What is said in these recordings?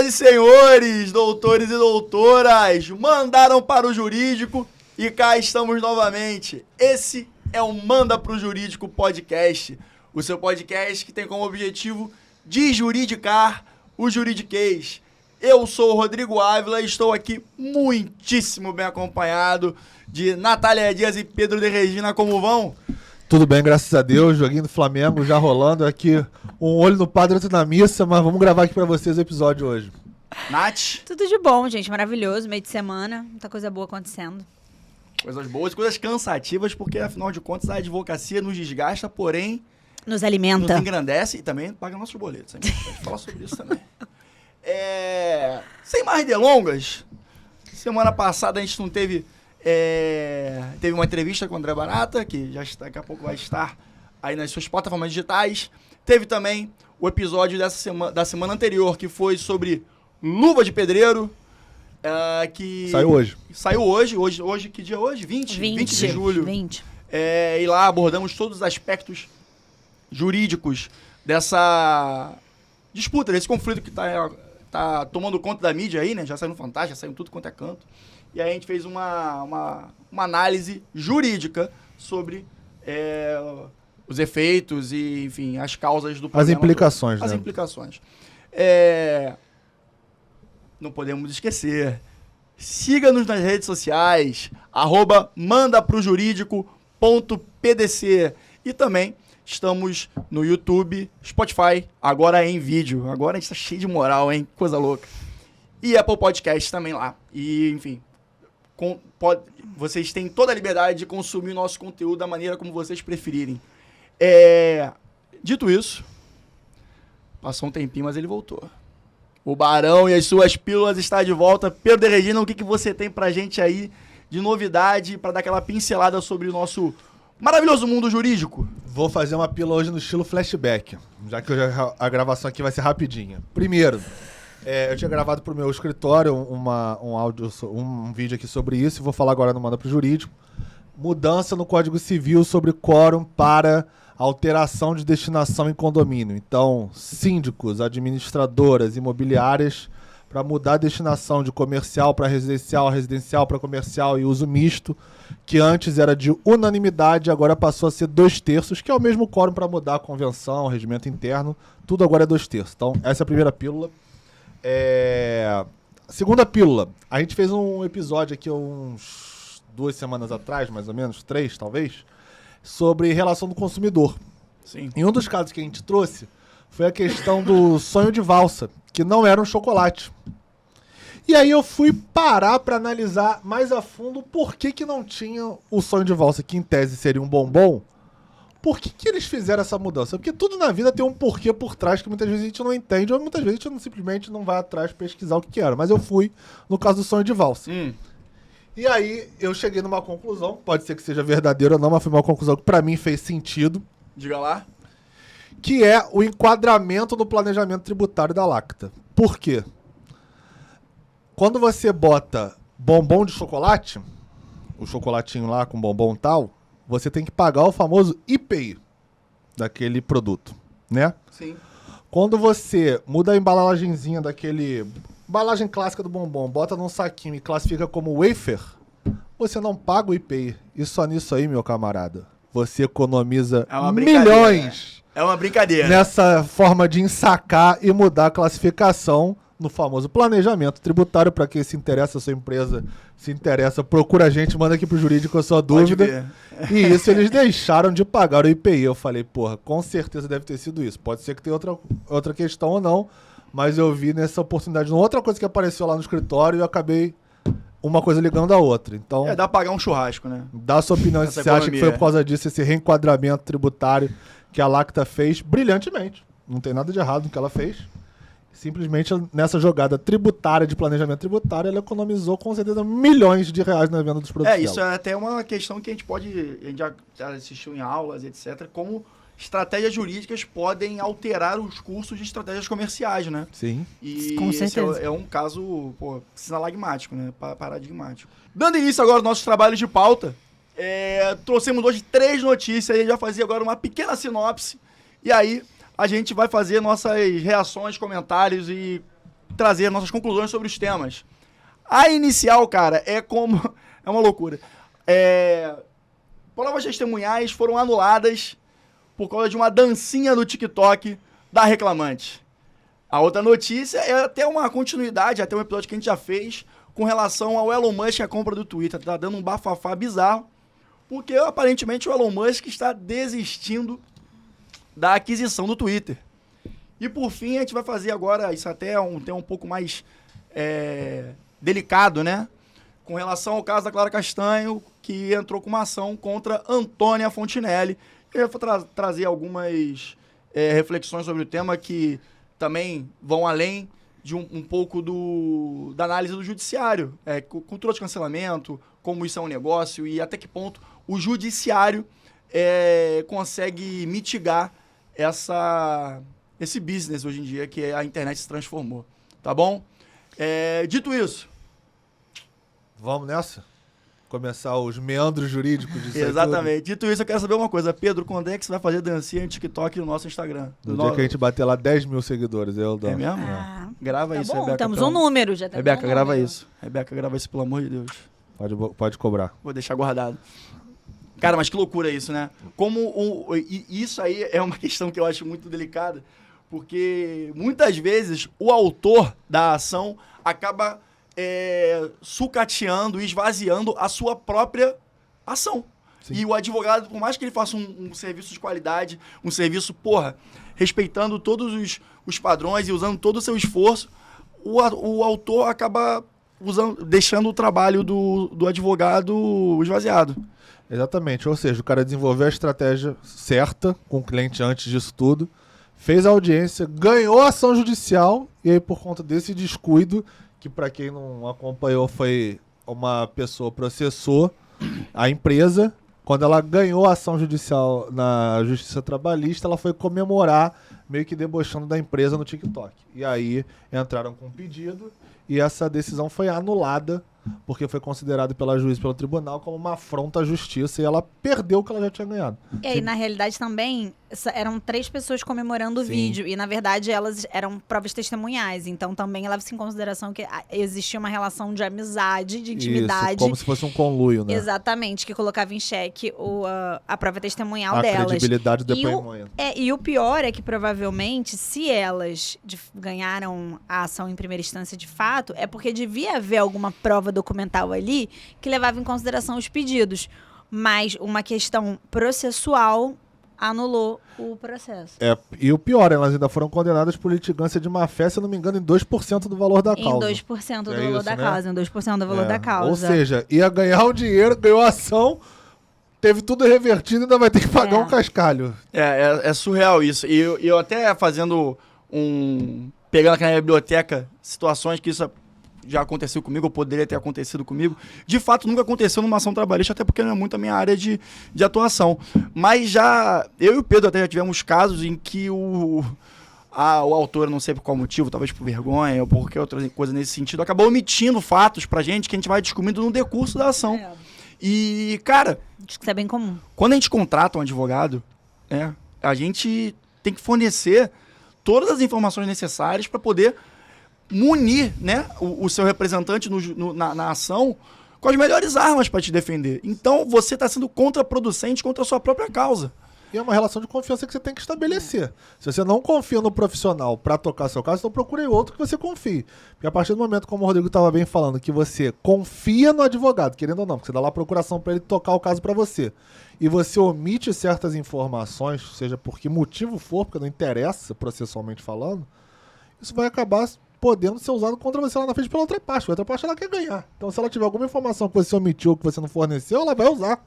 Senhoras e senhores, doutores e doutoras, mandaram para o jurídico e cá estamos novamente. Esse é o Manda pro Jurídico Podcast, o seu podcast que tem como objetivo desjuridicar o juridiquês. Eu sou o Rodrigo Ávila e estou aqui muitíssimo bem acompanhado de Natália Dias e Pedro de Regina. Como vão? Tudo bem, graças a Deus, joguinho do Flamengo já rolando aqui, um olho no padre, outro na missa, mas vamos gravar aqui pra vocês o episódio hoje. Nath? Tudo de bom, gente, maravilhoso, meio de semana, muita coisa boa acontecendo. Coisas boas, coisas cansativas, porque afinal de contas a advocacia nos desgasta, porém Nos alimenta. nos engrandece e também paga nossos boletos. A gente pode falar sobre isso também. Sem mais delongas, semana passada a gente não teve... teve uma entrevista com o André Barata, que já está, daqui a pouco vai estar aí nas suas plataformas digitais. Teve também o episódio da semana anterior, que foi sobre luva de pedreiro, que... Saiu hoje. Hoje, que dia é hoje? 20 de julho. 20. E lá abordamos todos os aspectos jurídicos dessa disputa, desse conflito que tá tomando conta da mídia aí, né? Já saiu no Fantástico, já saiu tudo quanto é canto. E aí a gente fez uma análise jurídica sobre os efeitos e, enfim, as causas do problema. As implicações, né? As implicações. Não podemos esquecer. Siga-nos nas redes sociais, @mandaprojurídico.pdc. E também estamos no YouTube, Spotify, agora em vídeo. Agora a gente tá cheio de moral, hein? Coisa louca. E Apple Podcast também lá. E, enfim... vocês têm toda a liberdade de consumir o nosso conteúdo da maneira como vocês preferirem. Dito isso, passou um tempinho, mas ele voltou. O Barão e as suas pílulas está de volta. Pedro de Regina, o que você tem pra gente aí de novidade para dar aquela pincelada sobre o nosso maravilhoso mundo jurídico? Vou fazer uma pílula hoje no estilo flashback, já que a gravação aqui vai ser rapidinha. Primeiro... eu tinha gravado pro meu escritório um vídeo aqui sobre isso, e vou falar agora no Manda pro Jurídico. Mudança no Código Civil sobre quórum para alteração de destinação em condomínio. Então, síndicos, administradoras, imobiliárias, para mudar a destinação de comercial para residencial, residencial para comercial e uso misto, que antes era de unanimidade, agora passou a ser 2/3, que é o mesmo quórum para mudar a convenção, o regimento interno, tudo agora é 2/3. Então, essa é a primeira pílula. Segunda pílula, a gente fez um episódio aqui uns 2 semanas atrás, mais ou menos, 3 talvez, sobre relação do consumidor. Sim. E um dos casos que a gente trouxe foi a questão do sonho de valsa, que não era um chocolate. E aí eu fui parar para analisar mais a fundo por que não tinha o sonho de valsa, que em tese seria um bombom. Por que eles fizeram essa mudança? Porque tudo na vida tem um porquê por trás que muitas vezes a gente não entende, ou muitas vezes a gente simplesmente não vai atrás pesquisar o que era. Mas eu fui no caso do sonho de valsa. E aí eu cheguei numa conclusão, pode ser que seja verdadeira ou não, mas foi uma conclusão que pra mim fez sentido. Diga lá. Que é o enquadramento no planejamento tributário da Lacta. Por quê? Quando você bota bombom de chocolate, o chocolatinho lá com bombom tal, você tem que pagar o famoso IPI daquele produto, né? Sim. Quando você muda a embalagenzinha daquele... embalagem clássica do bombom, bota num saquinho e classifica como wafer, você não paga o IPI. E só nisso aí, meu camarada, você economiza milhões. É uma brincadeira. Nessa forma de ensacar e mudar a classificação no famoso planejamento tributário. Para quem se interessa, a sua empresa se interessa, procura a gente, manda aqui pro jurídico a sua dúvida. E isso eles deixaram de pagar o IPI. Eu falei, porra, com certeza deve ter sido isso. Pode ser que tenha outra questão ou não, mas eu vi nessa oportunidade uma outra coisa que apareceu lá no escritório e eu acabei uma coisa ligando a outra. Então, dá pra pagar um churrasco, né? Dá a sua opinião se você acha que foi por causa disso, esse reenquadramento tributário que a Lacta fez brilhantemente. Não tem nada de errado no que ela fez. Simplesmente nessa jogada tributária, de planejamento tributário, ela economizou com certeza milhões de reais na venda dos produtos isso dela. é até uma questão que a gente já assistiu em aulas, etc., como estratégias jurídicas podem alterar os cursos de estratégias comerciais, né? Sim. E com esse certeza. é um caso, sinalagmático, né? Paradigmático. Dando início agora aos nossos trabalhos de pauta, trouxemos hoje 3 notícias, a gente vai fazer agora uma pequena sinopse, e aí a gente vai fazer nossas reações, comentários e trazer nossas conclusões sobre os temas. A inicial, cara, é uma loucura. Provas testemunhais foram anuladas por causa de uma dancinha no TikTok da reclamante. A outra notícia é até uma continuidade, até um episódio que a gente já fez com relação ao Elon Musk e a compra do Twitter. Tá dando um bafafá bizarro, porque aparentemente o Elon Musk está desistindo da aquisição do Twitter. E por fim, a gente vai fazer agora, isso até é um tema um pouco mais delicado, né? Com relação ao caso da Clara Castanho, que entrou com uma ação contra Antônia Fontinelli. Eu vou trazer algumas reflexões sobre o tema que também vão além de um pouco da análise do judiciário. Cultura de cancelamento, como isso é um negócio e até que ponto o judiciário consegue mitigar esse business hoje em dia que a internet se transformou. Tá bom? Dito isso... Vamos nessa? Começar os meandros jurídicos disso. Exatamente. Dito isso, eu quero saber uma coisa. Pedro, quando é que você vai fazer dancinha no TikTok no nosso Instagram? No dia que a gente bater lá 10 mil seguidores, eu dou. É mesmo? Grava isso, bom, Rebeca. Temos um número, já temos Rebeca, um grava número. isso. Rebeca, grava isso, pelo amor de Deus. Pode cobrar. Vou deixar guardado. Cara, mas que loucura isso, né? Isso aí é uma questão que eu acho muito delicada, porque muitas vezes o autor da ação acaba sucateando e esvaziando a sua própria ação. Sim. E o advogado, por mais que ele faça um serviço de qualidade, um serviço, respeitando todos os padrões e usando todo o seu esforço, o autor acaba deixando o trabalho do advogado esvaziado. Exatamente, ou seja, o cara desenvolveu a estratégia certa com o cliente antes disso tudo, fez a audiência, ganhou a ação judicial e aí por conta desse descuido, que para quem não acompanhou foi uma pessoa processou a empresa, quando ela ganhou a ação judicial na Justiça Trabalhista, ela foi comemorar, meio que debochando da empresa no TikTok. E aí entraram com um pedido e essa decisão foi anulada, porque foi considerado pela juíza, pelo tribunal, como uma afronta à justiça e ela perdeu o que ela já tinha ganhado. E aí, na realidade, também, eram 3 pessoas comemorando o vídeo. E, na verdade, elas eram provas testemunhais. Então, também leva-se em consideração que existia uma relação de amizade, de intimidade. Isso, como se fosse um conluio, né? Exatamente, que colocava em xeque a prova testemunhal a delas. A credibilidade do depoimento. E o pior é que, provavelmente, se elas ganharam a ação em primeira instância de fato, é porque devia haver alguma prova documental ali que levava em consideração os pedidos. Mas uma questão processual anulou o processo. E o pior, elas ainda foram condenadas por litigância de má-fé, se eu não me engano, em 2% do valor da causa. Em 2% do valor da causa, em 2% do valor da causa. Ou seja, ia ganhar o dinheiro, ganhou a ação, teve tudo revertido e ainda vai ter que pagar um cascalho. É surreal isso. E eu até fazendo pegando aqui na biblioteca situações que isso já aconteceu comigo, ou poderia ter acontecido comigo. De fato, nunca aconteceu numa ação trabalhista, até porque não é muito a minha área de atuação. Mas já, eu e o Pedro até já tivemos casos em que o autor, não sei por qual motivo, talvez por vergonha ou por qualquer outra coisa nesse sentido, acabou omitindo fatos pra gente que a gente vai descobrindo no decurso da ação. E, cara... Acho que isso é bem comum. Quando a gente contrata um advogado, a gente tem que fornecer todas as informações necessárias para poder munir, né, o seu representante na ação com as melhores armas para te defender. Então, você está sendo contraproducente contra a sua própria causa. E é uma relação de confiança que você tem que estabelecer. Se você não confia no profissional para tocar seu caso, então procure outro que você confie. Porque a partir do momento, como o Rodrigo estava bem falando, que você confia no advogado, querendo ou não, porque você dá lá a procuração para ele tocar o caso para você, e você omite certas informações, seja por que motivo for, porque não interessa processualmente falando, isso vai acabar podendo ser usado contra você lá na frente pela outra parte. A outra parte ela quer ganhar. Então, se ela tiver alguma informação que você omitiu, que você não forneceu, ela vai usar.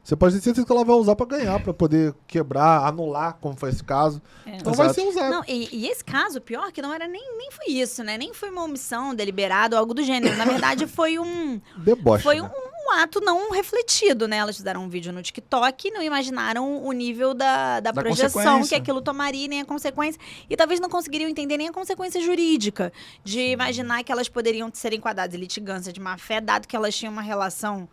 Você pode ter certeza que ela vai usar para ganhar, para poder quebrar, anular, como foi esse caso. Então vai ser usado. Não, e esse caso, pior, que não era nem foi isso, né? Nem foi uma omissão deliberada ou algo do gênero. Na verdade, foi um... deboche. Foi né? um ato não refletido, né? Elas fizeram um vídeo no TikTok e não imaginaram o nível da projeção que aquilo tomaria, nem a consequência. E talvez não conseguiriam entender nem a consequência jurídica de imaginar que elas poderiam ser enquadradas em litigância de má-fé, dado que elas tinham uma relação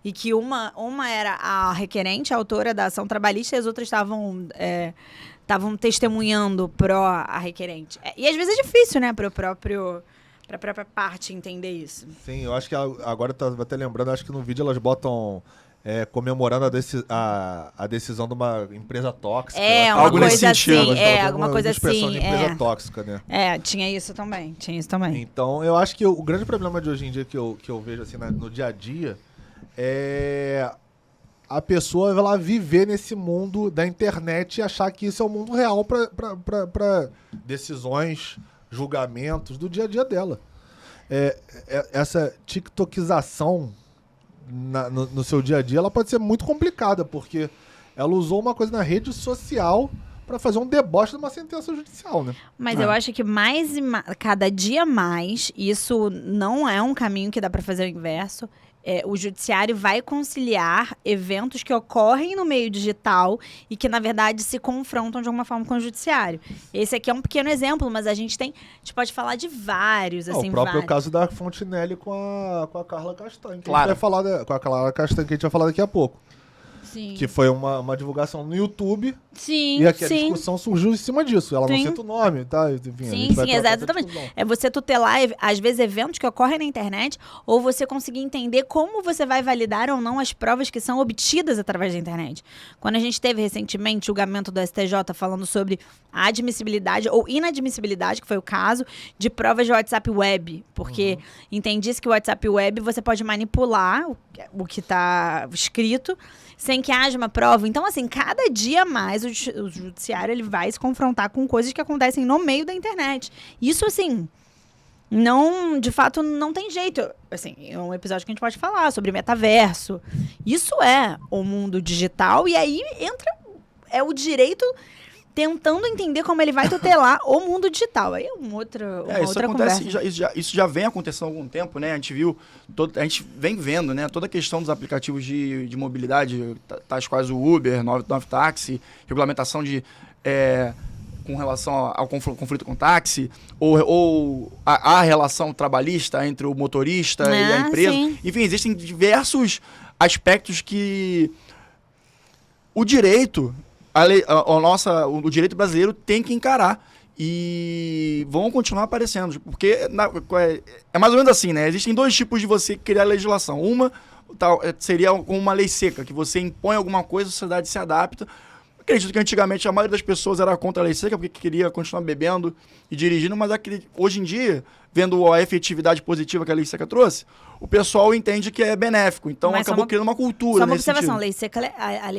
e que uma era a requerente, a autora da ação trabalhista, e as outras estavam testemunhando a requerente. E às vezes é difícil, né, para a própria parte entender isso. Sim, eu acho que agora eu tava até lembrando, acho que no vídeo elas botam comemorando a decisão de uma empresa tóxica. Uma algo nesse coisa sentido. assim. Alguma coisa expressão assim. de empresa tóxica, né? Tinha isso também. Então, eu acho que o grande problema de hoje em dia que eu vejo assim no dia a dia é a pessoa ela viver nesse mundo da internet e achar que isso é o mundo real para decisões, julgamentos do dia a dia dela. Essa tiktokização no seu dia a dia, ela pode ser muito complicada, porque ela usou uma coisa na rede social para fazer um deboche de uma sentença judicial, né? Mas eu acho que cada dia mais, isso não é um caminho que dá para fazer o inverso. O judiciário vai conciliar eventos que ocorrem no meio digital e que, na verdade, se confrontam de alguma forma com o judiciário. Esse aqui é um pequeno exemplo, mas a gente pode falar de vários, assim, o próprio vários. caso da Fontenelle com a Carla Castanho, que Claro. a gente vai falar com a Carla Castanho, que a gente vai falar daqui a pouco. Sim. Que foi uma divulgação no YouTube. Sim, E aqui a sim. discussão surgiu em cima disso. Ela não Sim. cita o nome, tá? Enfim, a Sim, gente vai sim, tratar essa exatamente. discussão. É você tutelar, às vezes, eventos que ocorrem na internet, ou você conseguir entender como você vai validar ou não as provas que são obtidas através da internet. Quando a gente teve recentemente o julgamento do STJ falando sobre a admissibilidade ou inadmissibilidade, que foi o caso, de provas de WhatsApp Web. Porque entendi-se que o WhatsApp Web você pode manipular o que está escrito sem que haja uma prova. Então, assim, cada dia mais o judiciário ele vai se confrontar com coisas que acontecem no meio da internet. Isso, assim, de fato, não tem jeito. Assim, é um episódio que a gente pode falar sobre metaverso. Isso é o mundo digital e aí entra o direito tentando entender como ele vai tutelar o mundo digital. Aí é uma outra isso acontece, conversa. isso já vem acontecendo há algum tempo, né? A gente vem vendo, né? Toda a questão dos aplicativos de mobilidade, tais quais o Uber, 99 Táxi, regulamentação com relação ao conflito com táxi, ou a relação trabalhista entre o motorista e a empresa. Sim. Enfim, existem diversos aspectos que o direito... o direito brasileiro tem que encarar e vão continuar aparecendo, porque é mais ou menos assim, né? Existem dois tipos de você criar legislação. Uma seria uma lei seca, que você impõe alguma coisa, a sociedade se adapta. Acredito que antigamente a maioria das pessoas era contra a lei seca porque queria continuar bebendo e dirigindo, mas hoje em dia, vendo a efetividade positiva que a lei seca trouxe, o pessoal entende que é benéfico. Então acabou criando uma cultura. Só uma observação, a lei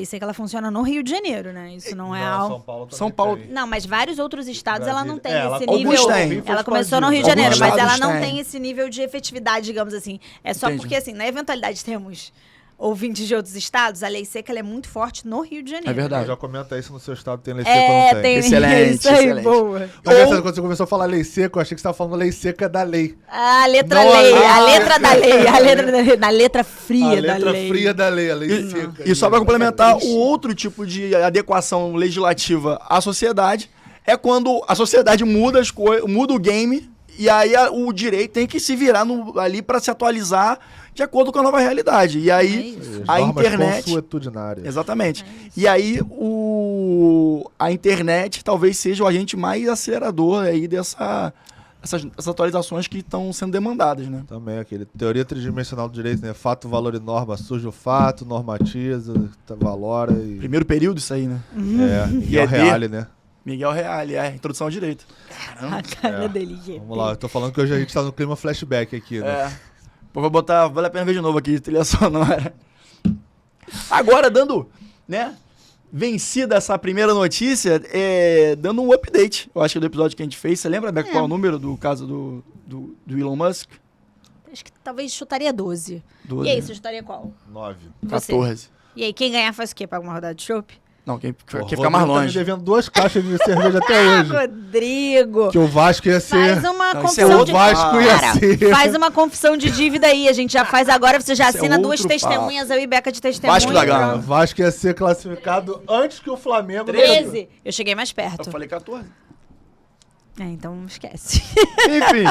seca ela funciona no Rio de Janeiro, né? Isso não é algo... São Paulo. Não, mas vários outros estados ela não tem ela- esse alguns nível. têm. Ela começou no Rio de Alguns Janeiro, mas ela estados não têm. tem esse nível de efetividade, digamos assim. É só Entendi. porque, assim, na eventualidade temos ouvintes de outros estados, a lei seca ela é muito forte no Rio de Janeiro. É verdade. Já comenta isso no seu estado, tem lei seca ou não tem? tem Excelente, isso aí, excelente. boa. Mas essa, quando você começou a falar lei seca, eu achei que você estava falando lei seca da lei. A letra Não, lei, a a letra da lei, a letra da lei, na letra fria A da letra lei. fria da lei, a lei seca. E só para complementar, o outro tipo de adequação legislativa à sociedade é quando a sociedade muda muda o game e aí o direito tem que se virar ali para se atualizar de acordo com a nova realidade. E aí a internet... consuetudinárias. Exatamente. E aí a internet talvez seja o agente mais acelerador aí essas atualizações que estão sendo demandadas, né? Também aquele teoria tridimensional do direito, né? Fato, valor e norma. Surge o fato, normatiza, valora e... Primeiro período isso aí, né? E é o reale, né? Miguel Reale, introdução ao direito. A cara dele, gente. Vamos lá, eu tô falando que hoje a gente tá no clima flashback aqui, né? Pô, vou botar, vale a pena ver de novo aqui, trilha sonora. Agora, vencida essa primeira notícia, dando um update, eu acho que do episódio que a gente fez. Você lembra, Beco, qual é o número do caso do Elon Musk? Acho que talvez chutaria 12. 12. E aí, você chutaria qual? 9. Você. 14. E aí, quem ganhar faz o quê? Paga uma rodada de chopp? Não, quem Pô, ficar mais Rodrigo tá me longe. devendo 2 caixas de cerveja até hoje. Rodrigo! Que o Vasco ia ser... Faz uma Não, isso é confissão outro de... Vasco ia Cara, ser... faz uma confissão de dívida aí. A gente já faz agora, você já Isso é assina 2 outro testemunhas, eu e Beca de testemunha. Vasco da Gama. Pronto. Vasco ia ser classificado antes que o Flamengo... 13. Eu cheguei mais Eu perto. falei 14. Então esquece. Enfim,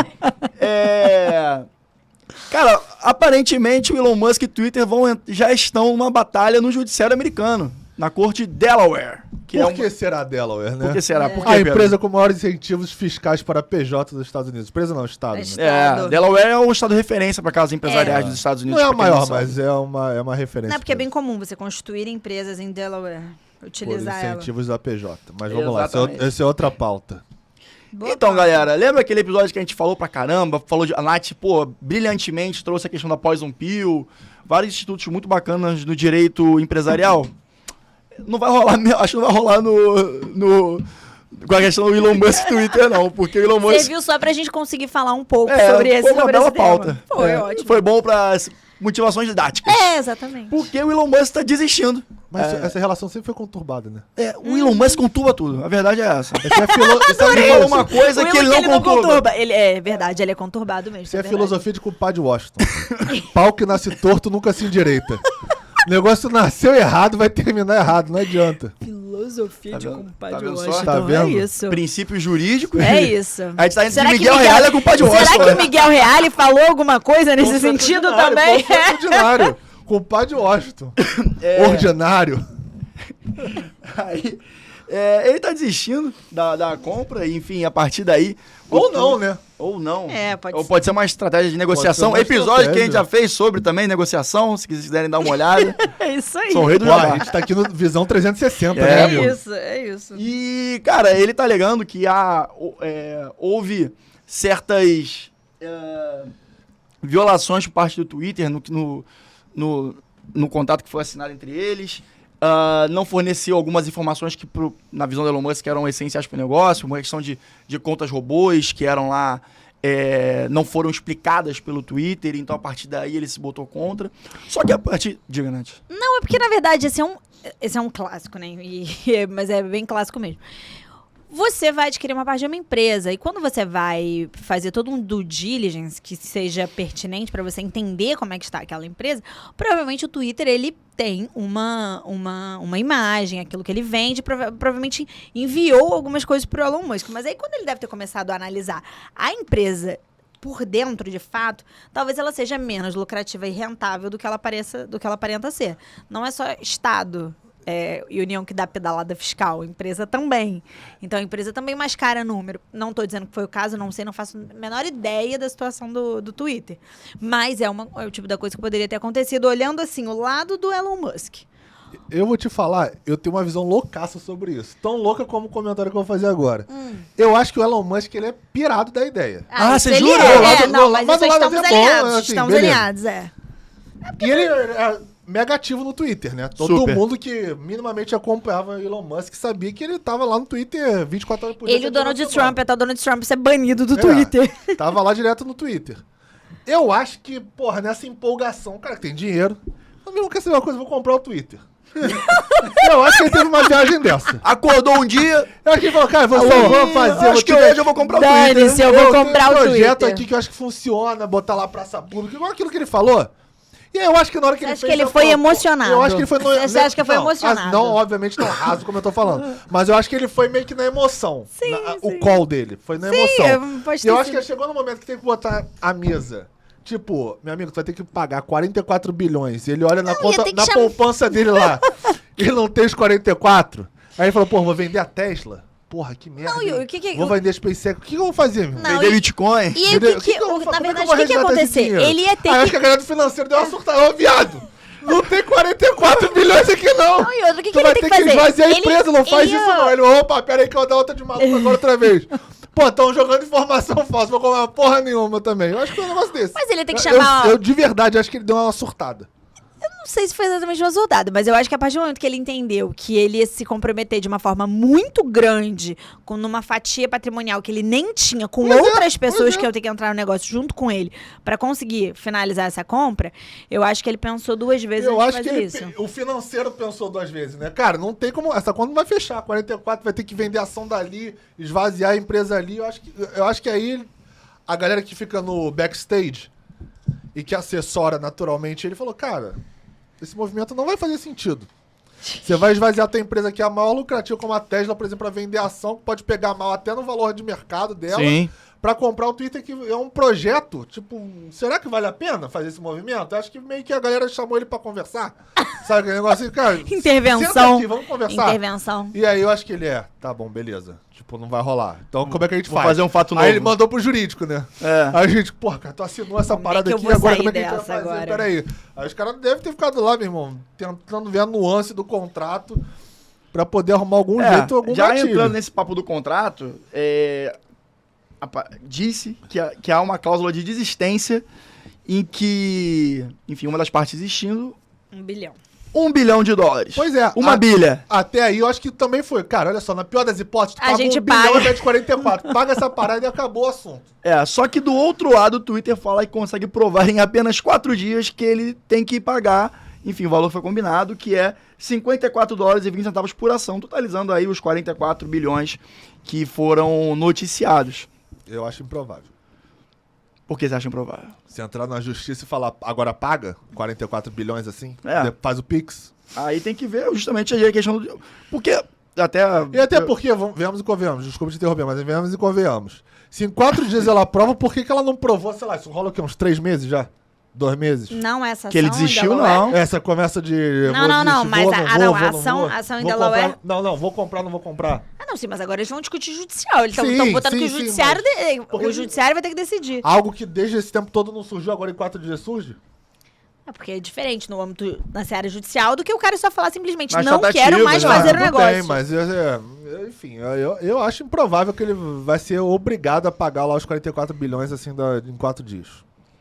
Cara, aparentemente o Elon Musk e o Twitter já estão numa batalha no judiciário americano, na corte de Delaware. Por que será Delaware, né? Por que será? Por que, A Pedro? empresa com maiores incentivos fiscais para PJ dos Estados Unidos. Empresa não, Estado. Né? Delaware é um estado de referência para causas empresariais dos Estados Unidos. Não é a maior, mas é uma referência. Não, porque é bem comum você constituir empresas em Delaware, utilizar por incentivos da PJ. Mas vamos Exatamente. lá, essa é outra pauta. Boa Então, pauta. galera, lembra aquele episódio que a gente falou pra caramba? A Nath, brilhantemente trouxe a questão da Poison Pill, vários institutos muito bacanas no direito empresarial. Não vai rolar, acho que não vai rolar com a questão do Elon Musk Twitter, não, porque o Elon Musk... Você viu só pra gente conseguir falar um pouco sobre esse, foi uma sobre bela esse tema. pauta. Foi ótimo. Foi bom pra motivações didáticas. Exatamente. Porque o Elon Musk tá desistindo. Mas essa relação sempre foi conturbada, né? O Elon Musk conturba tudo, a verdade é essa. Ele falou uma coisa que ele não conturba. Ele é verdade, ele é conturbado mesmo. Isso é a verdade. filosofia de compadre Washington. Pau que nasce torto nunca se endireita. O negócio nasceu errado, vai terminar errado, não adianta. Filosofia Tá de vendo? compadre Tá vendo só? Washington. Tá vendo? É isso. Princípios jurídicos. É isso. A gente tá indo de Será que Miguel Reale com o Padre Washington. Será que o Miguel Reale falou alguma coisa nesse Paulo sentido Ordinário, também? Paulo Ordinário. Compadre Washington. Ordinário. Aí, ele tá desistindo da compra, e, enfim, a partir daí... Ou não, né? Ou não. Pode Ou ser. pode ser uma estratégia de negociação. Pode ser uma Episódio que a gente já estratégia. fez sobre também, negociação, se quiserem dar uma olhada. É isso aí. Sou o rei do Pô, a jabá. gente tá aqui no Visão 360, É, né, É amor? isso, é isso. E, cara, ele tá alegando que houve certas violações por parte do Twitter no contrato que foi assinado entre eles. Não forneceu algumas informações que, na visão do Elon Musk, eram essenciais para o negócio, uma questão de contas robôs que eram lá, não foram explicadas pelo Twitter, então a partir daí ele se botou contra. Só que a partir... Diga, Nath. Não, é porque, na verdade, esse é um clássico, né? Mas é bem clássico mesmo. Você vai adquirir uma parte de uma empresa e quando você vai fazer todo um due diligence que seja pertinente para você entender como é que está aquela empresa, provavelmente o Twitter, ele tem uma imagem, aquilo que ele vende, provavelmente enviou algumas coisas para o Elon Musk. Mas aí quando ele deve ter começado a analisar a empresa por dentro, de fato, talvez ela seja menos lucrativa e rentável do que ela aparenta ser. Não é só Estado e União que dá pedalada fiscal, empresa também. Então, a empresa também mascara número. Não estou dizendo que foi o caso, não sei, não faço a menor ideia da situação do Twitter. Mas é o tipo da coisa que poderia ter acontecido olhando, assim, o lado do Elon Musk. Eu vou te falar, eu tenho uma visão loucaça sobre isso. Tão louca como o comentário que eu vou fazer agora. Eu acho que o Elon Musk, ele é pirado da ideia. Você isso ele jura? Não, mas Mas isso o lado estamos é bom, alinhados. assim, Estamos beleza. alinhados, E ele é mega ativo no Twitter, né? Todo Super. mundo que minimamente acompanhava o Elon Musk sabia que ele tava lá no Twitter 24 horas por dia. Ele e o 7 Donald horas por semana. Trump, até o Donald Trump ser banido do Twitter. Tava lá direto no Twitter. Eu acho que, porra, nessa empolgação, o cara que tem dinheiro, eu mesmo quer saber uma coisa, eu vou comprar o Twitter. Eu acho que ele teve uma viagem dessa. Acordou um dia... Eu acho que ele falou, cara, vou fazer... Acho que hoje eu vou comprar o Twitter. Dane-se, eu vou tenho comprar um o projeto Twitter. aqui que eu acho que funciona, botar lá praça pública, igual aquilo que ele falou. E aí eu acho que na hora que ele Acho fez... que ele eu foi falo, emocionado. Eu acho que ele foi... Você acha que foi não, emocionado? Não, obviamente não raso como eu tô falando. Mas eu acho que ele foi meio que na emoção. Sim, O sim. call dele. Foi na emoção. pode E ter eu acho sido. que chegou no momento que tem que botar a mesa. Tipo, meu amigo, tu vai ter que pagar 44 bilhões. E ele olha na conta, ter que na chamar- poupança dele lá. Ele não tem os 44. Aí ele falou, pô, vou vender a Tesla. Porra, que merda. Não, e hein? o que que- Vou vender a SpaceX. O que eu vou fazer, meu irmão? Não, Vender Bitcoin. E aí, Entendeu? o que eu vou na como é que verdade, eu vou o que ia resgatar esse acontecer? dinheiro? Ele ia ter Aí eu acho que... que a galera do financeiro deu uma surtada. Ô, viado, não tem 44 bilhões aqui, não. Não, e outro, o que Tu ele vai tem ter que fazer? esvaziar a Ele- empresa, não faz ele isso ia- não. Ele, opa, pera aí que eu vou dar outra de maluco agora outra vez. Pô, estão jogando informação falsa, vou comprar uma porra nenhuma também. Eu acho que é um negócio desse. Mas ele tem que chamar- Eu de verdade acho que ele deu uma surtada. Não sei se foi exatamente uma soldada, mas eu acho que a partir do momento que ele entendeu que ele ia se comprometer de uma forma muito grande, numa fatia patrimonial que ele nem tinha, com outras pessoas que iam ter que entrar no negócio junto com ele pra conseguir finalizar essa compra, eu acho que ele pensou duas vezes Eu antes acho de que fazer isso. o financeiro pensou duas vezes, né? Cara, não tem como... Essa conta não vai fechar. 44 vai ter que vender ação dali, esvaziar a empresa ali. Eu acho que aí a galera que fica no backstage e que assessora naturalmente, ele falou, cara, esse movimento não vai fazer sentido. Você vai esvaziar a tua empresa que é a maior lucrativa, como a Tesla, por exemplo, para vender ação, que pode pegar mal até no valor de mercado dela. Sim. pra comprar o Twitter, que é um projeto, tipo, será que vale a pena fazer esse movimento? Acho que meio que a galera chamou ele pra conversar. Sabe aquele negócio assim, cara? Intervenção. Senta aqui, vamos conversar. Intervenção. E aí eu acho que ele tá bom, beleza. Tipo, não vai rolar. Então como é que a gente Vou faz? fazer um fato novo. Aí ele mandou pro jurídico, né? É. Aí a gente, porra, cara, tu assinou essa Como é parada que eu aqui, vou agora sair como é que a gente vai dessa fazer? agora? Peraí. Aí os caras devem ter ficado lá, meu irmão, tentando ver a nuance do contrato pra poder arrumar algum jeito, algum já gatilho. entrando nesse papo do contrato, disse que há uma cláusula de desistência em que, enfim, uma das partes existindo, $1 bilhão. $1 bilhão. Pois é. Uma bilha. Até aí eu acho que também foi. Cara, olha só, na pior das hipóteses, tu A paga gente 1 bilhão paga. ao invés de 44. Paga essa parada e acabou o assunto. Só que do outro lado o Twitter fala que consegue provar em apenas 4 dias que ele tem que pagar, enfim, o valor foi combinado, que é $54,20 por ação, totalizando aí os 44 bilhões que foram noticiados. Eu acho improvável. Por que você acha improvável? Se entrar na justiça e falar, agora paga 44 bilhões assim, É. faz o Pix. Aí tem que ver justamente a questão do... Porque até... E até porque, venhamos e convenhamos, desculpa te interromper, mas venhamos e convenhamos. Se em 4 dias ela prova, por que ela não provou, sei lá, isso rola o quê, uns 3 meses já? 2 meses? Não, essa ação Que ele desistiu, ainda não. Essa começa de... Não, mas a ação em vou Delaware... comprar, não, vou comprar, não vou comprar. Ah, não, sim, mas agora eles vão discutir judicial. Eles Sim, estão botando sim, que o sim, judiciário... mas- porque- O judiciário vai ter que decidir. Algo que desde esse tempo todo não surgiu, agora em 4 dias surge? É porque é diferente no âmbito, na seara judicial, do que o cara só falar simplesmente, Mas não tratativa, quero mais né? fazer o tudo negócio. bem, mas enfim, eu acho improvável que ele vai ser obrigado a pagar lá os 44 bilhões assim em 4 dias.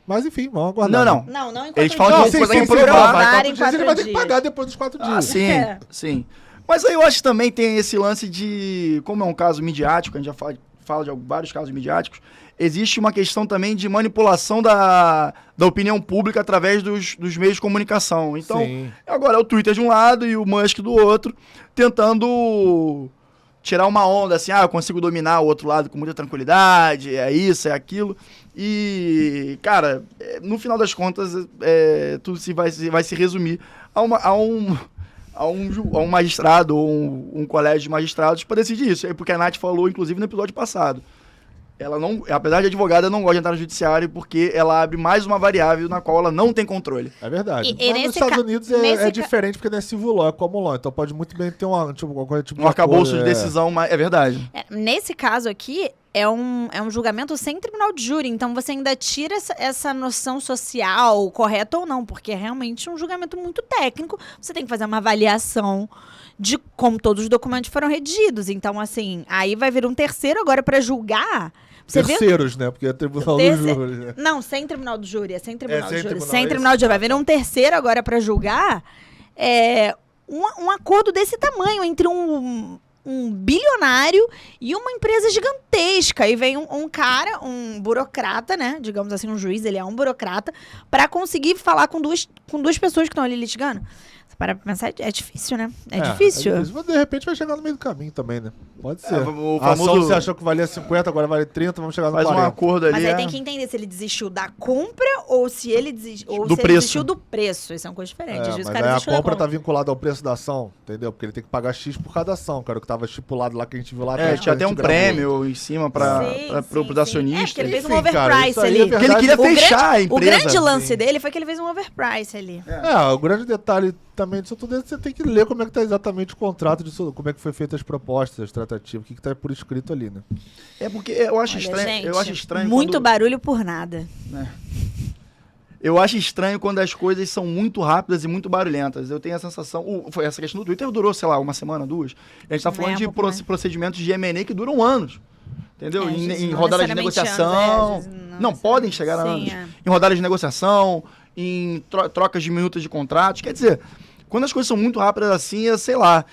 Mas enfim, vamos aguardar. Não. Não enquanto Eles falam dias. que Não, conseguem sim, provar. vai, Provar 4 em dias ele vai ter que dias. pagar depois dos 4 dias. Ah, sim, É. sim. Mas aí eu acho que também tem esse lance de, como é um caso midiático, a gente já fala de vários casos midiáticos, existe uma questão também de manipulação da opinião pública através dos meios de comunicação. Então, Sim. agora é o Twitter de um lado e o Musk do outro, tentando tirar uma onda, assim, eu consigo dominar o outro lado com muita tranquilidade, é isso, é aquilo. E, cara, no final das contas, tudo vai se resumir a um magistrado ou um colégio de magistrados para decidir isso. É porque a Nath falou, inclusive, no episódio passado. Ela não, apesar de advogada, não gosta de entrar no judiciário porque ela abre mais uma variável na qual ela não tem controle. É verdade. E Mas nos nesse Estados Unidos nesse é diferente porque não é civil law, é common law. Então pode muito bem ter uma coisa tipo Um arcabouço acordo, de decisão, mas é verdade. Nesse caso aqui, é um julgamento sem tribunal de júri. Então, você ainda tira essa noção social, correta ou não, porque é realmente um julgamento muito técnico. Você tem que fazer uma avaliação de como todos os documentos foram redigidos. Então, assim, aí vai vir um terceiro agora para julgar. Você vê? Terceiros, né? Porque é tribunal do júri, né? Não, sem tribunal do júri. É sem tribunal sem do júri. tribunal, Sem é tribunal isso. de júri. Vai vir um terceiro agora para julgar um acordo desse tamanho entre um bilionário e uma empresa gigantesca. E vem um cara, um burocrata, né? Digamos assim, um juiz, ele é um burocrata, para conseguir falar com duas pessoas que estão ali litigando. Você para pra pensar, é difícil, né? É difícil. Mas de repente vai chegar no meio do caminho também, né? Pode ser. O A ação famoso você achou que valia 50, agora vale 30, vamos chegar no faz um 40. acordo ali. Mas aí tem que entender se ele desistiu da compra ou se ele desistiu, Do preço. desistiu do preço. Isso é uma coisa diferente. Às vezes Mas o cara aí a desistiu da compra compra. tá vinculada ao preço da ação, entendeu? Porque ele tem que pagar X por cada ação, cara, o que tava estipulado lá que a gente viu lá atrás. Tinha quando até a um gente gravou. prêmio em cima para os É, acionistas. porque ele fez um Enfim, cara, overprice isso aí ali. é verdade. Que ele queria fechar a O empresa. grande lance Sim. dele foi que ele fez um overprice ali. O grande detalhe também disso tudo é que você tem que ler como é que tá exatamente o contrato disso, como é que foi feita as propostas, as tratativas, o que tá por escrito ali, né? É porque eu acho Olha, estranho. gente, Eu acho estranho. muito quando, barulho por nada. Eu acho estranho quando as coisas são muito rápidas e muito barulhentas. Eu tenho a sensação. Foi essa questão do Twitter durou, sei lá, uma semana, 2. A gente tá falando um de pouco mais. procedimentos de M&A que duram anos. Entendeu? É, às vezes Em não rodadas de necessariamente negociação. anos, às vezes não, não podem chegar a necessariamente. anos. Sim, Em rodadas de negociação, em trocas de minutos de contratos. Quer dizer, quando as coisas são muito rápidas assim, sei lá.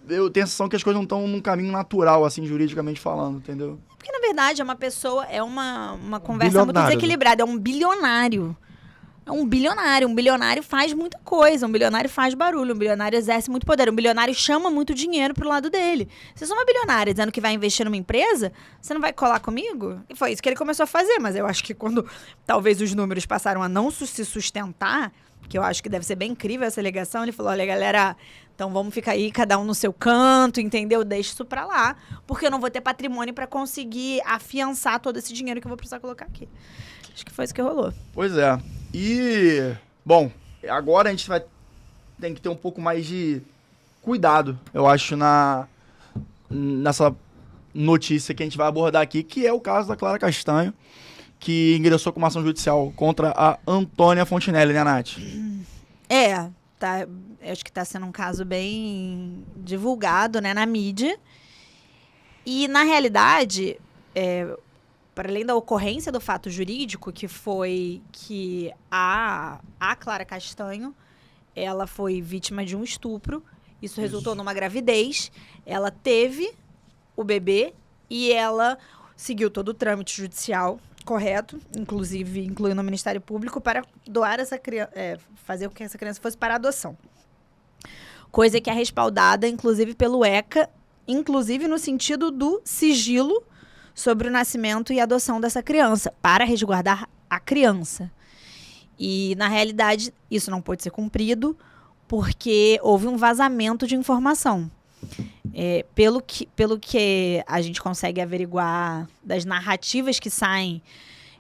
Eu tenho a sensação que as coisas não estão num caminho natural, assim, juridicamente falando, entendeu? Porque, na verdade, é uma pessoa, é uma conversa muito Bilionário, desequilibrada. É um bilionário. É um bilionário. Um bilionário faz muita coisa. Um bilionário faz barulho. Um bilionário exerce muito poder. Um bilionário chama muito dinheiro pro lado dele. Se eu sou uma bilionária dizendo que vai investir numa empresa, você não vai colar comigo? E foi isso que ele começou a fazer. Mas eu acho que quando talvez os números passaram a não se sustentar, que eu acho que deve ser bem incrível essa ligação, ele falou, olha, galera, então vamos ficar aí, cada um no seu canto, entendeu? Deixa isso pra lá, porque eu não vou ter patrimônio pra conseguir afiançar todo esse dinheiro que eu vou precisar colocar aqui. Acho que foi isso que rolou. Pois é. E, bom, agora a gente tem que ter um pouco mais de cuidado, eu acho, nessa notícia que a gente vai abordar aqui, que é o caso da Clara Castanho, que ingressou com uma ação judicial contra a Antônia Fontinelli, né, Nath? Tá, acho que está sendo um caso bem divulgado, né, na mídia. E, na realidade, para além da ocorrência do fato jurídico, que foi que a Clara Castanho, ela foi vítima de um estupro, isso resultou numa gravidez, ela teve o bebê e ela seguiu todo o trâmite judicial correto, inclusive incluindo o Ministério Público, para doar essa criança, fazer com que essa criança fosse para adoção. Coisa que é respaldada, inclusive, pelo ECA, inclusive no sentido do sigilo sobre o nascimento e adoção dessa criança, para resguardar a criança. E, na realidade, isso não pôde ser cumprido, porque houve um vazamento de informação. Pelo que a gente consegue averiguar das narrativas que saem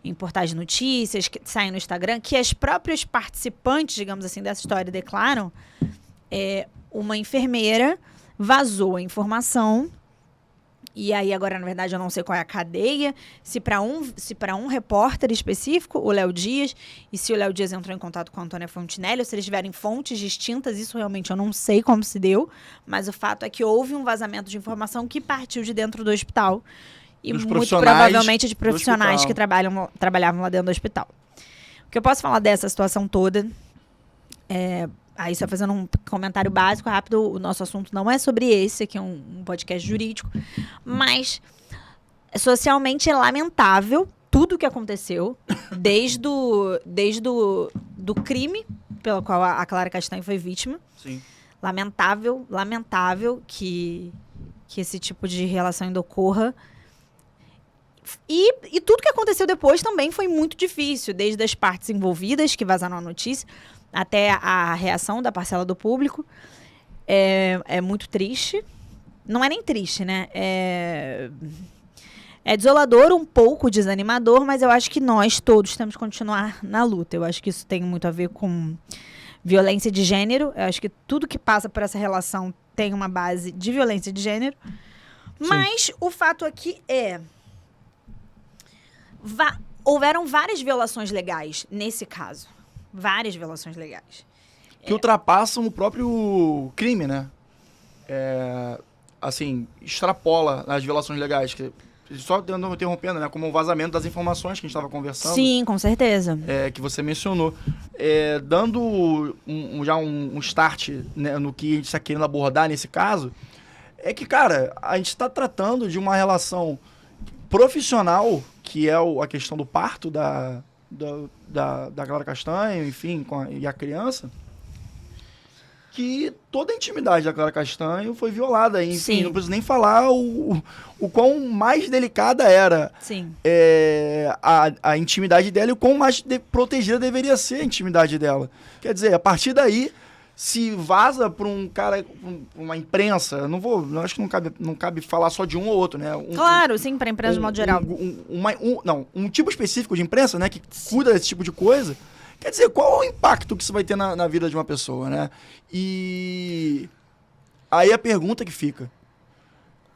em portais de notícias, que saem no Instagram, que as próprias participantes, digamos assim, dessa história declaram, uma enfermeira vazou a informação. E aí, agora, na verdade, eu não sei qual é a cadeia, se para um repórter específico, o Léo Dias, e se o Léo Dias entrou em contato com a Antônia Fontinelli, ou se eles tiverem fontes distintas, isso realmente eu não sei como se deu, mas o fato é que houve um vazamento de informação que partiu de dentro do hospital, e muito provavelmente de profissionais que trabalhavam lá dentro do hospital. O que eu posso falar dessa situação toda aí, só fazendo um comentário básico, rápido, o nosso assunto não é sobre esse, aqui é um podcast jurídico, mas socialmente é lamentável tudo o que aconteceu, desde do crime pelo qual a Clara Castanho foi vítima. Sim. Lamentável que esse tipo de relação ainda ocorra. E tudo que aconteceu depois também foi muito difícil, desde as partes envolvidas, que vazaram a notícia, até a reação da parcela do público. É muito triste. Não é nem triste, né? É desolador, um pouco desanimador, mas eu acho que nós todos temos que continuar na luta. Eu acho que isso tem muito a ver com violência de gênero. Eu acho que tudo que passa por essa relação tem uma base de violência de gênero. Sim. Mas o fato aqui houveram várias violações legais nesse caso. Várias violações legais. Que ultrapassam o próprio crime, né? Assim, extrapola as violações legais. Só interrompendo, né? Como o vazamento das informações que a gente estava conversando. Sim, com certeza. Que você mencionou. Dando já um start, né, no que a gente está querendo abordar nesse caso, é que, cara, a gente está tratando de uma relação profissional, que é a questão do parto da Clara Castanho, enfim, e a criança, que toda a intimidade da Clara Castanho foi violada. Enfim, sim, não preciso nem falar o quão mais delicada era, sim, a intimidade dela, e o quão mais protegida deveria ser a intimidade dela. Quer dizer, a partir daí, se vaza para um cara, uma imprensa, acho que não cabe falar só de um ou outro, né? Claro, sim, para a imprensa de modo geral. Um tipo específico de imprensa, né, que cuida desse tipo de coisa. Quer dizer, qual é o impacto que isso vai ter na vida de uma pessoa, né? E aí a pergunta que fica: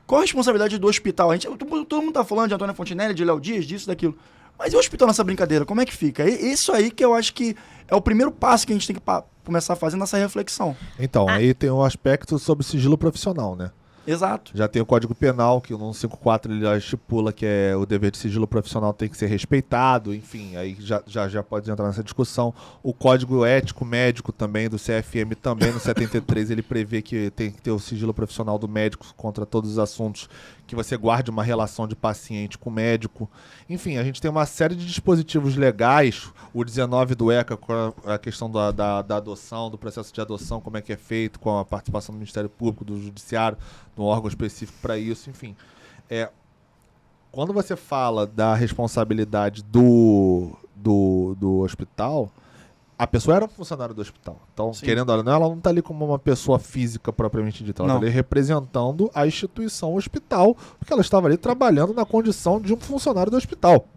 qual a responsabilidade do hospital? Todo mundo tá falando de Antônia Fontinelli, de Léo Dias, disso, daquilo. Mas e o hospital nessa brincadeira? Como é que fica? Isso aí que eu acho que é o primeiro passo que a gente tem que começar a fazer nessa reflexão. Então, aí tem um aspecto sobre sigilo profissional, né? Exato. Já tem o Código Penal, que o 154 ele já estipula que o dever de sigilo profissional tem que ser respeitado, enfim, aí já pode entrar nessa discussão. O Código Ético Médico também, do CFM, também no 73, ele prevê que tem que ter o sigilo profissional do médico contra todos os assuntos que você guarde uma relação de paciente com médico. Enfim, a gente tem uma série de dispositivos legais, o 19 do ECA, com a questão da adoção, do processo de adoção, como é que é feito, com a participação do Ministério Público, do Judiciário, no órgão específico para isso, enfim. Quando você fala da responsabilidade do hospital, a pessoa era um funcionário do hospital. Então, Sim. querendo ou não, ela não tá ali como uma pessoa física propriamente dita. Ela Não. tá ali representando a instituição hospital, porque ela estava ali trabalhando na condição de um funcionário do hospital.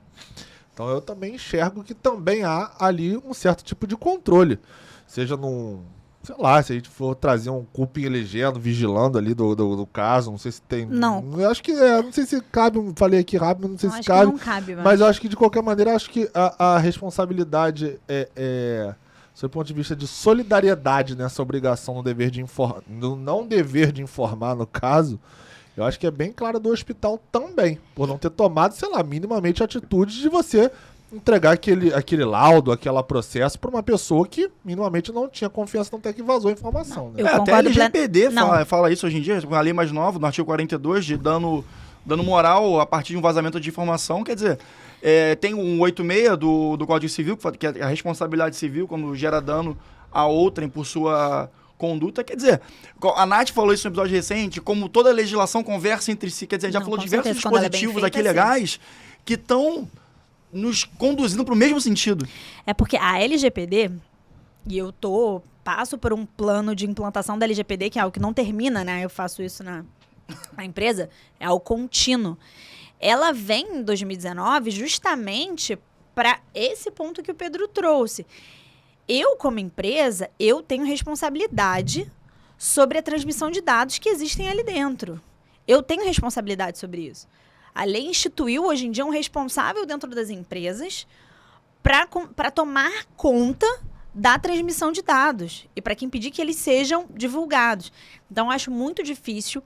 Então, eu também enxergo que também há ali um certo tipo de controle. Seja num... Sei lá, se a gente for trazer um cupim legendo, vigilando ali do caso, não sei se tem... Não. Eu acho que não sei se cabe, falei aqui rápido, não sei Então, se acho cabe. que não cabe, Mas eu acho que, de qualquer maneira, acho que a responsabilidade sob o ponto de vista de solidariedade nessa obrigação no dever de no não dever de informar, no caso, eu acho que é bem clara do hospital também, por não ter tomado, sei lá, minimamente a atitude de você entregar aquele laudo, aquele processo para uma pessoa que minimamente não tinha confiança, não tem que vazou a informação. Né? Eu até a concordo LGPD Não. fala isso hoje em dia, com a lei mais nova, no artigo 42, de dano moral a partir de um vazamento de informação. Quer dizer, tem um 86 do Código Civil, que é a responsabilidade civil quando gera dano a outrem por sua conduta. Quer dizer, a Nath falou isso no episódio recente, como toda legislação conversa entre si. Quer dizer, a gente já Não, falou com de diversos certeza, quando ela é bem dispositivos feita, aqui sim. legais que estão nos conduzindo para o mesmo sentido. É porque a LGPD, e eu passo por um plano de implantação da LGPD, que é algo que não termina, né? Eu faço isso na empresa, é algo contínuo. Ela vem em 2019 justamente para esse ponto que o Pedro trouxe. Eu, como empresa, eu tenho responsabilidade sobre a transmissão de dados que existem ali dentro. Eu tenho responsabilidade sobre isso. A lei instituiu, hoje em dia, um responsável dentro das empresas para tomar conta da transmissão de dados e para que impedir que eles sejam divulgados. Então, eu acho muito difícil,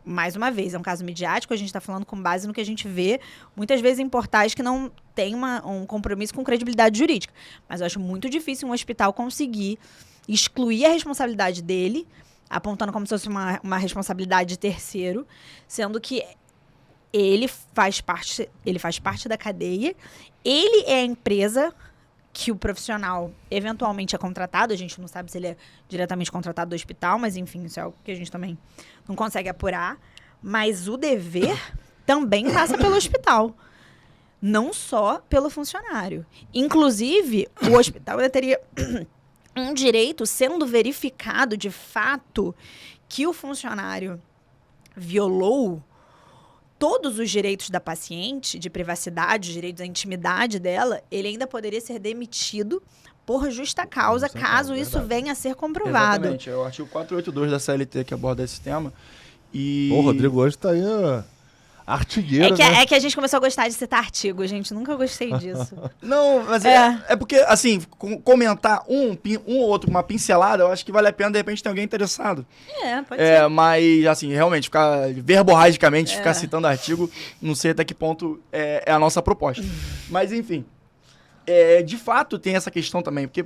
mais uma vez, é um caso midiático, a gente está falando com base no que a gente vê, muitas vezes em portais que não tem um compromisso com credibilidade jurídica. Mas eu acho muito difícil um hospital conseguir excluir a responsabilidade dele, apontando como se fosse uma responsabilidade de terceiro, sendo que ele faz parte da cadeia, ele é a empresa que o profissional eventualmente é contratado, a gente não sabe se ele é diretamente contratado do hospital, mas enfim, isso é algo que a gente também não consegue apurar, mas o dever também passa pelo hospital, não só pelo funcionário. Inclusive, o hospital ainda teria um direito, sendo verificado de fato que o funcionário violou todos os direitos da paciente, de privacidade, os direitos à intimidade dela, ele ainda poderia ser demitido por justa causa, Justa caso causa, isso verdade. venha a ser comprovado. Exatamente, é o artigo 482 da CLT que aborda esse tema. E... O Rodrigo hoje tá aí artigueiro, né? É que a gente começou a gostar de citar artigo, gente. Nunca gostei disso. Não, mas é porque, assim, comentar um ou outro, uma pincelada, eu acho que vale a pena, de repente, ter alguém interessado. Pode ser. Mas, assim, realmente, ficar verborragicamente, ficar citando artigo, não sei até que ponto é a nossa proposta. Mas, enfim, de fato tem essa questão também, porque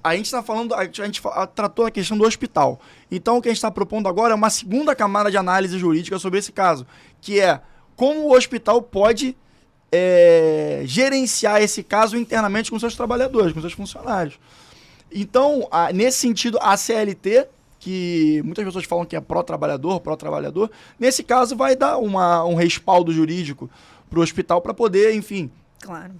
a gente está falando, a gente tratou a questão do hospital. Então, o que a gente está propondo agora é uma segunda camada de análise jurídica sobre esse caso, que é como o hospital pode gerenciar esse caso internamente com seus trabalhadores, com seus funcionários. Então, nesse sentido, a CLT, que muitas pessoas falam que é pró-trabalhador, nesse caso vai dar um respaldo jurídico para o hospital para poder, enfim, Claro.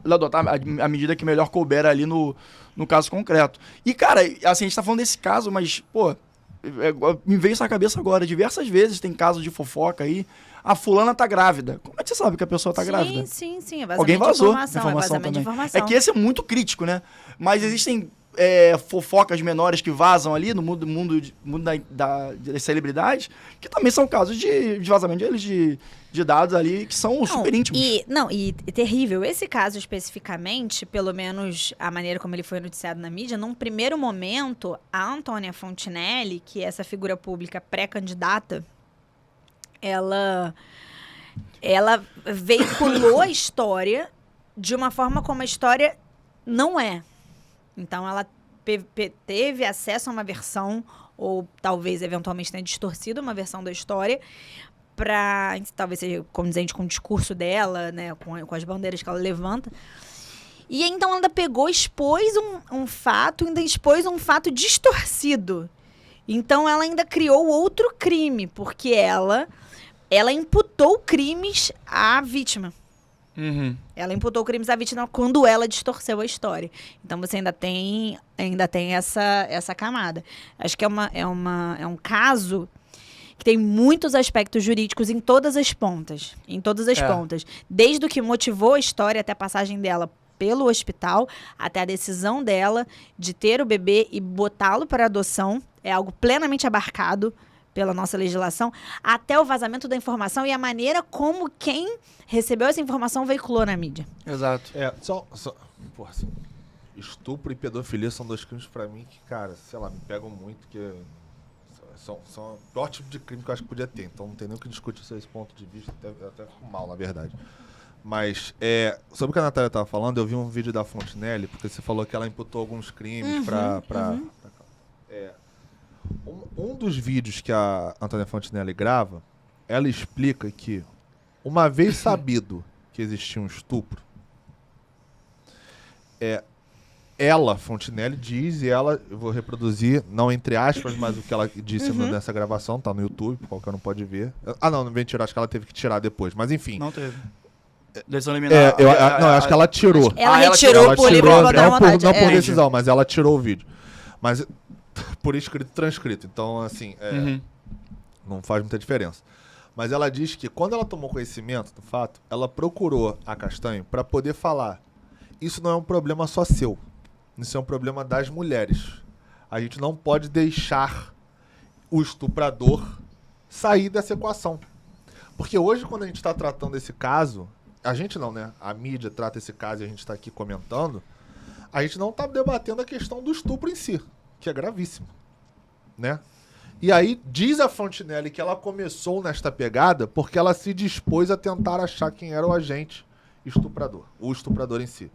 adotar a medida que melhor couber ali no caso concreto. E, cara, assim, a gente tá falando desse caso, mas, pô, me veio isso na cabeça agora. Diversas vezes tem casos de fofoca aí. A fulana tá grávida. Como é que você sabe que a pessoa tá grávida? Sim. É vazamento Alguém vazou de informação. É vazamento também. de informação. É que esse é muito crítico, né? Mas existem fofocas menores que vazam ali no mundo das celebridades, que também são casos de vazamento de dados ali que são super íntimos. E terrível. Esse caso especificamente, pelo menos a maneira como ele foi noticiado na mídia, num primeiro momento, a Antônia Fontinelli, que é essa figura pública pré-candidata, ela veiculou a história de uma forma como a história não é. Então, ela teve acesso a uma versão, ou talvez, eventualmente, tenha distorcido uma versão da história, para, talvez seja condizente com o discurso dela, né, com as bandeiras que ela levanta. E então, ela ainda pegou, expôs um fato distorcido. Então, ela ainda criou outro crime, porque ela imputou crimes à vítima. Ela imputou crimes à vítima quando ela distorceu a história. Então você ainda tem essa camada. Acho que é um caso que tem muitos aspectos jurídicos em todas as pontas. Em todas as pontas. Desde o que motivou a história até a passagem dela pelo hospital, até a decisão dela de ter o bebê e botá-lo para adoção. É algo plenamente abarcado pela nossa legislação, até o vazamento da informação e a maneira como quem recebeu essa informação veiculou na mídia. Exato. Porra, assim, estupro e pedofilia são 2 crimes pra mim que, cara, sei lá, me pegam muito, que são o pior tipo de crime que eu acho que podia ter. Então não tem nem o que discutir sobre esse ponto de vista, até fico mal, na verdade. Mas, sobre o que a Natália tava falando, eu vi um vídeo da Fontenelle, porque você falou que ela imputou alguns crimes Um dos vídeos que a Antônia Fontenelle grava, ela explica que, uma vez sabido que existia um estupro, ela, Fontenelle, diz, e ela, eu vou reproduzir, não entre aspas, mas o que ela disse nessa gravação, tá no YouTube, qualquer um pode ver. Não vem tirar, acho que ela teve que tirar depois, mas enfim. Não teve. Decisão liminar. Eu acho que ela tirou. Ela retirou por livre vontade. Não por decisão, mas ela tirou o vídeo. Mas por escrito, transcrito. Então, assim, não faz muita diferença. Mas ela diz que quando ela tomou conhecimento do fato, ela procurou a Castanho para poder falar: isso não é um problema só seu. Isso é um problema das mulheres. A gente não pode deixar o estuprador sair dessa equação. Porque hoje, quando a gente está tratando esse caso, a gente não, né? A mídia trata esse caso e a gente está aqui comentando, a gente não está debatendo a questão do estupro em si, que é gravíssimo, né? E aí diz a Fontenelle que ela começou nesta pegada porque ela se dispôs a tentar achar quem era o agente estuprador, o estuprador em si.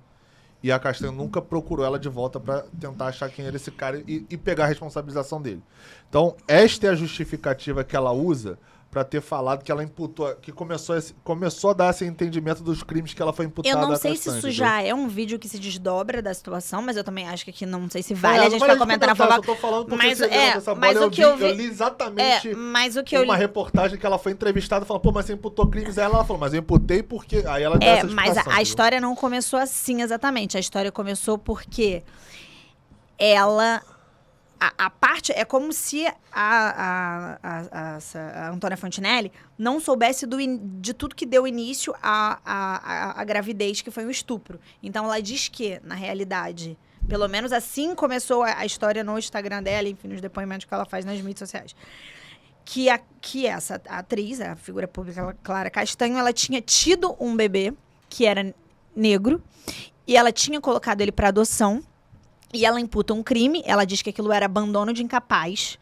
E a Castanho nunca procurou ela de volta para tentar achar quem era esse cara e pegar a responsabilização dele. Então, esta é a justificativa que ela usa para ter falado que ela imputou, que começou a dar esse entendimento dos crimes que ela foi imputada. Eu não sei se isso já é um vídeo que se desdobra da situação, mas eu também acho que aqui não sei se vale a gente vai comentar na favor. Eu tô falando porque mas o que eu li exatamente uma reportagem que ela foi entrevistada falando, pô, mas você imputou crimes a ela? Ela falou, mas eu imputei porque... Aí ela deu essa mas a história não começou assim exatamente. A história começou porque ela... A parte é como se a Antônia Fontenelle não soubesse de tudo que deu início à gravidez, que foi um estupro. Então, ela diz que, na realidade, pelo menos assim começou a história no Instagram dela, enfim, nos depoimentos que ela faz nas mídias sociais, que essa atriz, a figura pública Clara Castanho, ela tinha tido um bebê que era negro e ela tinha colocado ele para adoção. E ela imputa um crime, ela diz que aquilo era abandono de incapaz.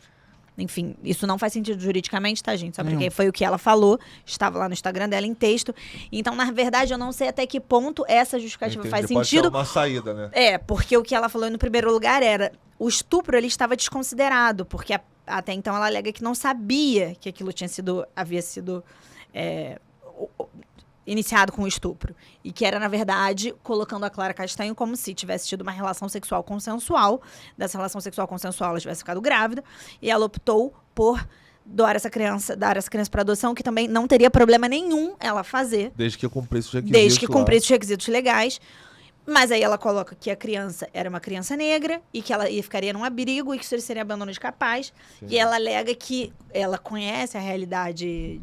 Enfim, isso não faz sentido juridicamente, tá, gente? Só porque foi o que ela falou, estava lá no Instagram dela em texto. Então, na verdade, eu não sei até que ponto essa justificativa faz sentido. Pode ser uma saída, né? Porque o que ela falou no primeiro lugar era, o estupro ele estava desconsiderado, porque até então ela alega que não sabia que aquilo havia sido iniciado com o estupro. E que era, na verdade, colocando a Clara Castanho como se tivesse tido uma relação sexual consensual. Dessa relação sexual consensual, ela tivesse ficado grávida. E ela optou por dar essa criança para adoção, que também não teria problema nenhum ela fazer. Desde que cumprisse os requisitos. Desde que cumprisse os requisitos legais. Mas aí ela coloca que a criança era uma criança negra e que ela ficaria num abrigo e que isso seria abandono de capaz. Sim. E ela alega que ela conhece a realidade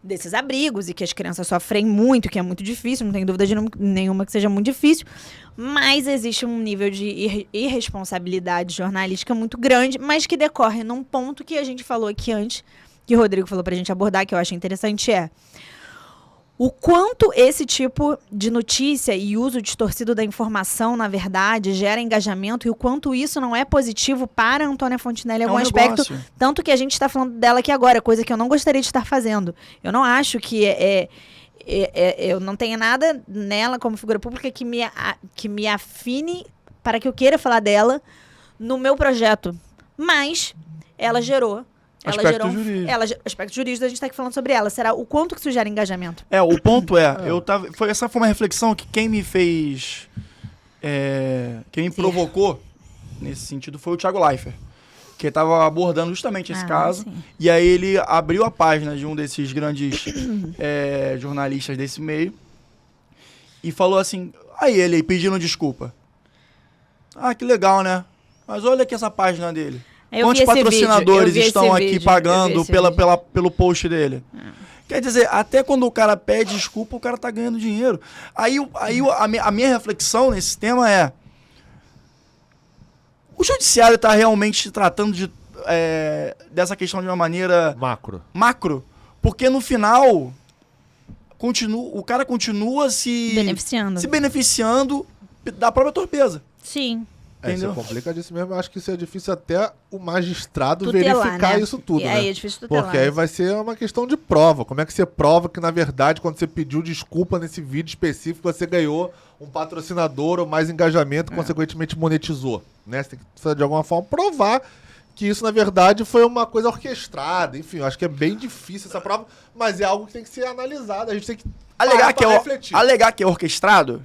desses abrigos e que as crianças sofrem muito, que é muito difícil, não tenho dúvida nenhuma que seja muito difícil, mas existe um nível de irresponsabilidade jornalística muito grande, mas que decorre num ponto que a gente falou aqui antes, que o Rodrigo falou pra gente abordar, que eu acho interessante, o quanto esse tipo de notícia e uso distorcido da informação, na verdade, gera engajamento e o quanto isso não é positivo para a Antônia Fontenelle em algum aspecto. Tanto que a gente está falando dela aqui agora, coisa que eu não gostaria de estar fazendo. Eu não acho que eu não tenho nada nela como figura pública que me afine para que eu queira falar dela no meu projeto. Mas ela gerou... aspecto jurídico, a gente está aqui falando sobre ela. Será o quanto que isso gera engajamento? O ponto essa foi uma reflexão que quem me fez... quem me provocou nesse sentido foi o Thiago Leifert, que estava abordando justamente esse caso. Sim. E aí ele abriu a página de um desses grandes jornalistas desse meio e falou assim, aí ele aí pedindo desculpa. Ah, que legal, né? Mas olha aqui essa página dele. Quantos patrocinadores estão aqui pagando pelo post dele? Quer dizer, até quando o cara pede desculpa, o cara tá ganhando dinheiro. Aí a minha reflexão nesse tema é... O judiciário tá realmente tratando dessa questão de uma maneira... Macro. Porque no final, o cara continua se beneficiando da própria torpeza. Sim. Isso é complicadíssimo mesmo. Eu acho que isso é difícil até o magistrado verificar, né? Isso tudo, né? É difícil tutelar. Porque aí vai ser uma questão de prova. Como é que você prova que, na verdade, quando você pediu desculpa nesse vídeo específico, você ganhou um patrocinador ou mais engajamento, consequentemente monetizou, né? Você tem que, de alguma forma, provar que isso, na verdade, foi uma coisa orquestrada. Enfim, eu acho que é bem difícil essa prova, mas é algo que tem que ser analisado. A gente tem que refletir. Alegar que é orquestrado...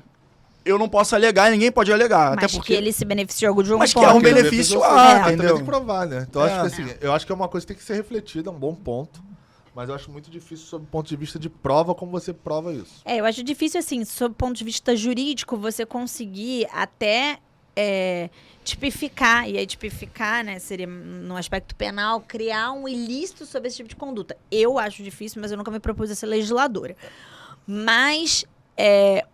Eu não posso alegar e ninguém pode alegar. Mas até porque que ele se beneficiou de um Mas que é um benefício, entendeu? Tem que provar, né? Então, eu acho que é uma coisa que tem que ser refletida, é um bom ponto. Mas eu acho muito difícil, sob o ponto de vista de prova, como você prova isso. Eu acho difícil, assim, sob o ponto de vista jurídico, você conseguir até tipificar. E aí, tipificar, né, seria, no aspecto penal, criar um ilícito sobre esse tipo de conduta. Eu acho difícil, mas eu nunca me propus a ser legisladora. Mas...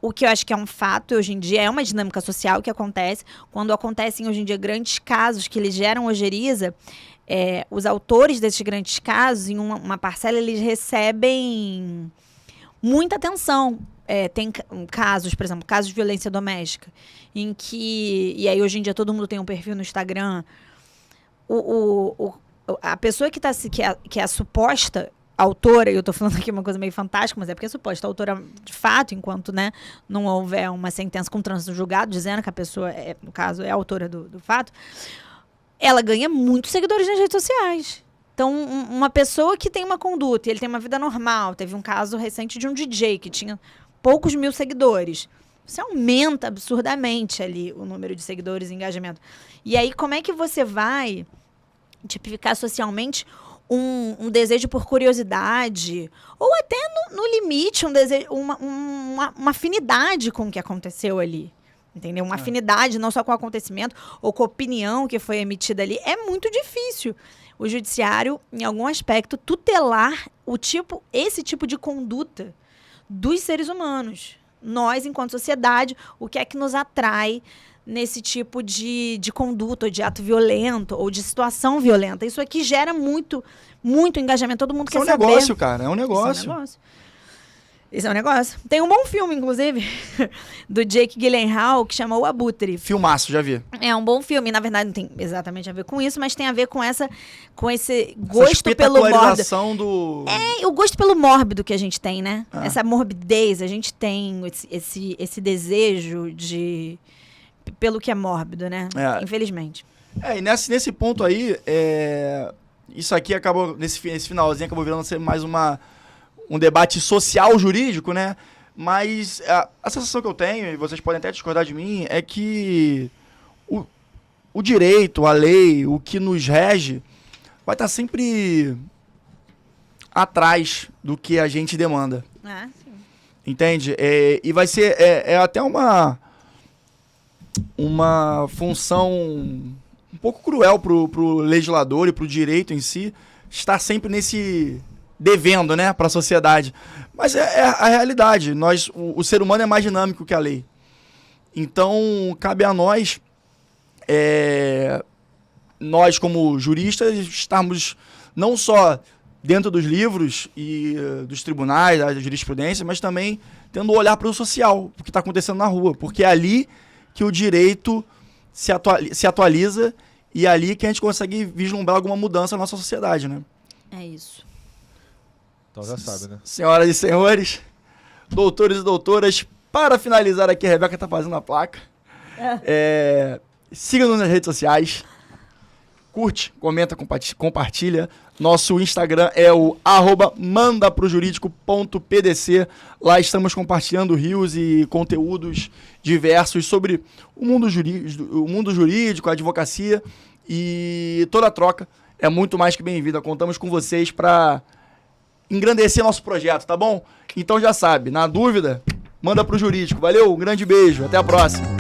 o que eu acho que é um fato hoje em dia é uma dinâmica social que acontece. Quando acontecem hoje em dia grandes casos que eles geram ojeriza, os autores desses grandes casos, em uma parcela, eles recebem muita atenção. Tem casos, por exemplo, casos de violência doméstica, em que... E aí hoje em dia todo mundo tem um perfil no Instagram. A pessoa que é a suposta... autora, e eu tô falando aqui uma coisa meio fantástica, mas é porque é suposta autora de fato, enquanto, né, não houver uma sentença com trânsito julgado, dizendo que a pessoa, no caso, é autora do fato, ela ganha muitos seguidores nas redes sociais. Então, uma pessoa que tem uma conduta e ele tem uma vida normal, teve um caso recente de um DJ que tinha poucos mil seguidores. Você aumenta absurdamente ali o número de seguidores e engajamento. E aí, como é que você vai tipificar socialmente um desejo por curiosidade, ou até no limite um desejo, uma afinidade com o que aconteceu ali, entendeu? Uma afinidade não só com o acontecimento ou com a opinião que foi emitida ali. É muito difícil o judiciário, em algum aspecto, tutelar esse tipo de conduta dos seres humanos. Nós, enquanto sociedade, o que é que nos atrai nesse tipo de conduta, ou de ato violento, ou de situação violenta. Isso aqui gera muito engajamento. Todo mundo quer saber. É um negócio, cara. É um negócio. Isso é um negócio. Tem um bom filme, inclusive, do Jake Gyllenhaal, que chama O Abutre. Filmaço, já vi. É um bom filme. Na verdade, não tem exatamente a ver com isso, mas tem a ver com esse gosto pelo mórbido. O gosto pelo mórbido que a gente tem, né? Essa morbidez. A gente tem esse desejo pelo que é mórbido, né? Infelizmente. E nesse ponto aí, isso aqui acabou, nesse finalzinho, acabou virando ser mais um debate social jurídico, né? Mas a sensação que eu tenho, e vocês podem até discordar de mim, é que o direito, a lei, o que nos rege, vai estar sempre atrás do que a gente demanda. Sim. Entende? E vai ser até uma função um pouco cruel pro legislador e pro direito em si, estar sempre nesse devendo, né, para a sociedade. Mas é a realidade. O ser humano é mais dinâmico que a lei. Então, cabe a nós como juristas, estarmos não só dentro dos livros e dos tribunais, da jurisprudência, mas também tendo um olhar para o social, o que está acontecendo na rua. Porque é ali que o direito se atualiza e é ali que a gente consegue vislumbrar alguma mudança na nossa sociedade, né? É isso. Então já sabe, né? Senhoras e senhores, doutores e doutoras, para finalizar aqui, a Rebeca tá fazendo a placa. Siga-nos nas redes sociais. Curte, comenta, compartilha. Nosso Instagram é o @mandaprojuridico.pdc. Lá estamos compartilhando rios e conteúdos diversos sobre o mundo jurídico, a advocacia, e toda a troca é muito mais que bem-vinda. Contamos com vocês para engrandecer nosso projeto, tá bom? Então já sabe, na dúvida, manda pro jurídico. Valeu, um grande beijo, até a próxima.